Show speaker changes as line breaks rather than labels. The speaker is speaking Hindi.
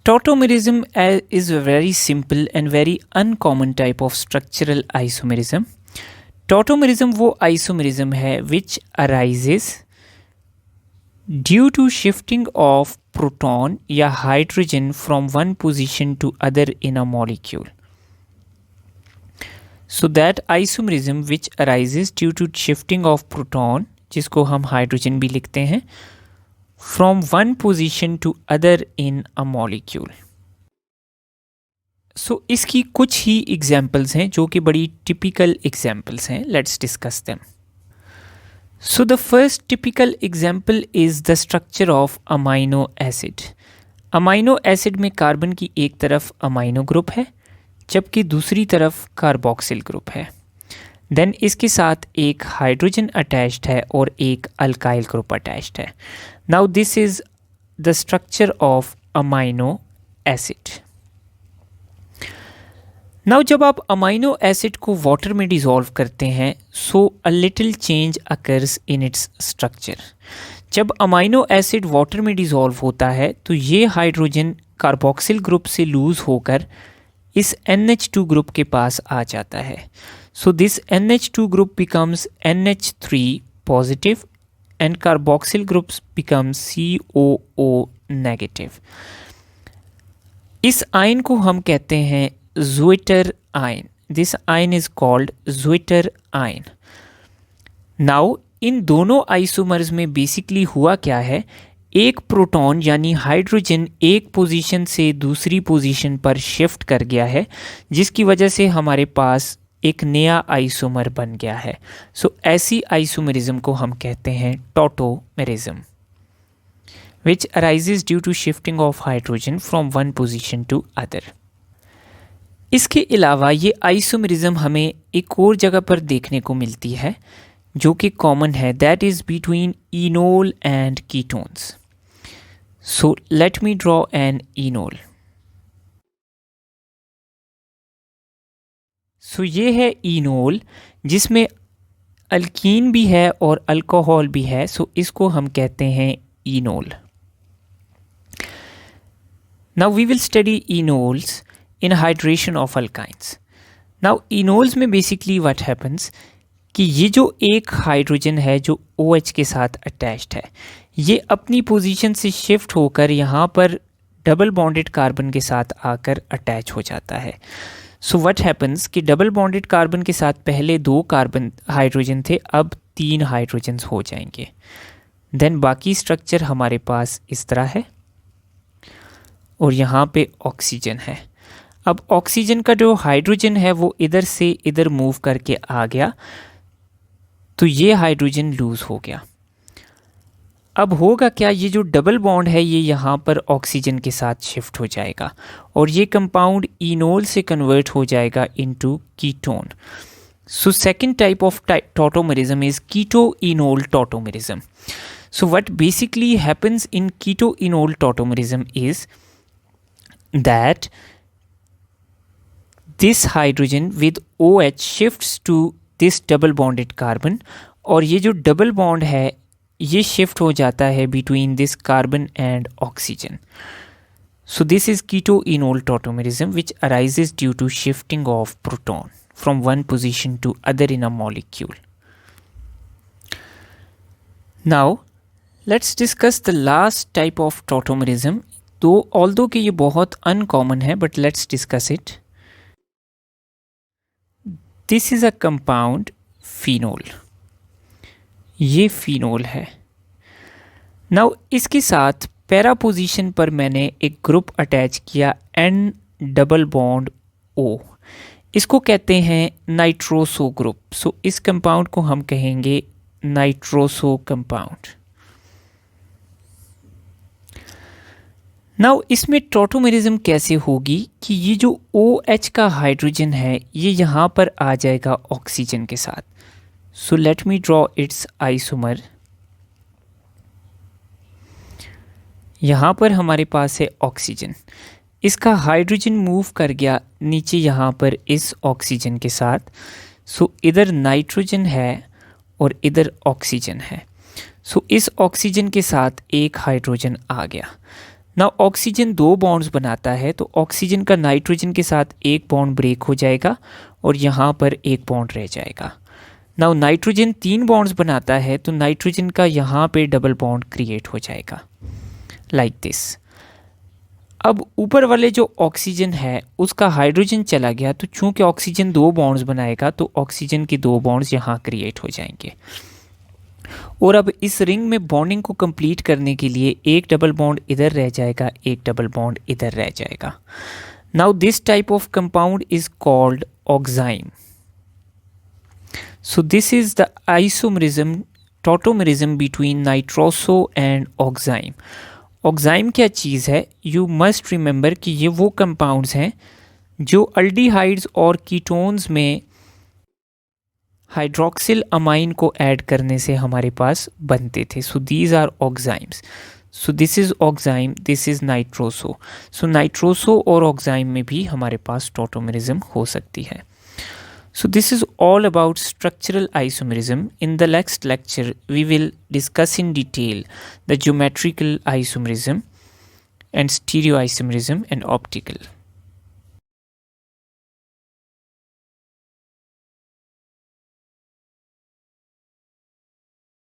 Tautomerism is a very simple and very uncommon type of structural isomerism. Tautomerism वो isomerism है which arises due to shifting of proton या hydrogen from one position to other in a molecule. So that isomerism which arises due to shifting of proton, जिसको हम hydrogen भी लिखते हैं, from one position to other in a molecule. So इसकी कुछ ही एग्जाम्पल्स हैं जो कि बड़ी टिपिकल एग्जाम्पल्स हैं. Let's discuss them. So the first typical example is the structure of amino acid. Amino acid में कार्बन की एक तरफ अमाइनो ग्रुप है जबकि दूसरी तरफ कार्बोक्सिल ग्रुप है. देन इसके साथ एक हाइड्रोजन अटैच्ड है और एक अल्काइल ग्रुप अटैच्ड है. Now this is the structure of amino acid. Now जब आप अमाइनो एसिड को वाटर में डिसॉल्व करते हैं so a little change occurs in its structure. जब अमाइनो एसिड वाटर में डिसॉल्व होता है तो ये हाइड्रोजन कार्बोक्सिल ग्रुप से लूज होकर इस NH2 ग्रुप के पास आ जाता है. So this NH2 group becomes NH3 positive and carboxyl group becomes COO negative. इस आयन को हम कहते हैं zwitter ion. This ion is called zwitter ion. Now इन दोनों आइसोमर्स में बेसिकली हुआ क्या है, एक प्रोटॉन यानी हाइड्रोजन एक पोजीशन से दूसरी पोजीशन पर शिफ्ट कर गया है जिसकी वजह से हमारे पास एक नया आइसोमर बन गया है. सो ऐसी आइसोमरिज्म को हम कहते हैं tautomerism which arises due to shifting of hydrogen from one position to other. इसके अलावा ये आइसोमरिज्म हमें एक और जगह पर देखने को मिलती है जो कि कॉमन है, that is between enol and ketones. So let me draw an enol. So ये है इनोल जिसमें अल्कीन भी है और अल्कोहल भी है. सो इसको हम कहते हैं enol. Now we will study enols in hydration of alkynes. Now enols में बेसिकली व्हाट हैपन्स कि ये जो एक हाइड्रोजन है जो OH के साथ अटैच्ड है ये अपनी पोजीशन से शिफ्ट होकर यहाँ पर डबल बॉन्डेड कार्बन के साथ आकर अटैच हो जाता है. सो व्हाट हैपन्स कि डबल बॉन्डेड कार्बन के साथ पहले 2 कार्बन हाइड्रोजन थे, अब 3 हाइड्रोजन्स हो जाएंगे. देन बाकी स्ट्रक्चर हमारे पास इस तरह है और यहाँ पे ऑक्सीजन है. अब ऑक्सीजन का जो हाइड्रोजन है वो इधर से इधर मूव करके आ गया तो ये हाइड्रोजन लूज हो गया. अब होगा क्या, ये जो डबल बॉन्ड है ये यहाँ पर ऑक्सीजन के साथ शिफ्ट हो जाएगा और ये कंपाउंड इनोल से कन्वर्ट हो जाएगा into ketone. So second type of tautomerism is keto enol tautomerism. So what basically happens in keto enol tautomerism is that this hydrogen with OH shifts to this double bonded carbon और ये जो डबल बॉन्ड है ये शिफ्ट हो जाता है between this carbon and oxygen. So this is keto enol tautomerism which arises due to shifting of proton from one position to other in a molecule. Now let's discuss the last type of tautomerism. तो ऑल्दो कि ये बहुत अनकॉमन है but let's discuss it. This is a compound phenol. ये फिनोल है. नाउ इसके साथ पैरा पोजीशन पर मैंने एक ग्रुप अटैच किया N डबल बॉन्ड O. इसको कहते हैं नाइट्रोसो ग्रुप. सो इस कंपाउंड को हम कहेंगे नाइट्रोसो कंपाउंड. नाउ इसमें टॉटोमेरिज्म कैसे होगी कि ये जो OH का हाइड्रोजन है ये यहाँ पर आ जाएगा ऑक्सीजन के साथ. सो let me draw it's isomer. यहाँ पर हमारे पास है ऑक्सीजन, इसका हाइड्रोजन मूव कर गया नीचे यहाँ पर इस ऑक्सीजन के साथ. सो इधर नाइट्रोजन है और इधर ऑक्सीजन है. सो इस ऑक्सीजन के साथ एक हाइड्रोजन आ गया. ना ऑक्सीजन 2 बॉन्ड्स बनाता है तो ऑक्सीजन का नाइट्रोजन के साथ एक बॉन्ड ब्रेक हो जाएगा और यहाँ पर एक बॉन्ड रह जाएगा। नाउ नाइट्रोजन 3 बॉन्ड्स बनाता है तो नाइट्रोजन का यहाँ पे डबल बॉन्ड क्रिएट हो जाएगा लाइक दिस। अब ऊपर वाले जो ऑक्सीजन है उसका हाइड्रोजन चला गया तो चूंकि ऑक्सीजन 2 बॉन्ड्स बनाएगा तो ऑक्सीजन के 2 बॉन्ड्स यहाँ क्रिएट हो जाएंगे। और अब इस रिंग में बॉन्डिंग को कंप्लीट करने के लिए एक डबल बॉन्ड इधर रह जाएगा, एक डबल बॉन्ड इधर रह जाएगा। Now this type of compound is called oxime. So this is the isomerism tautomerism between nitroso and oxime. Oxime क्या चीज़ है, यू मस्ट रिमेंबर कि ये वो कंपाउंड्स हैं जो अल्डिहाइड्स और कीटोन्स में हाइड्रोक्सिल अमाइन को ऐड करने से हमारे पास बनते थे। So these are oximes. So this is oxime, this is nitroso. So nitroso और ऑक्साइम में भी हमारे पास टॉटोमरिज्म हो सकती है। So this is all about structural isomerism. In the next lecture, we will discuss in detail the geometrical isomerism and stereoisomerism and optical.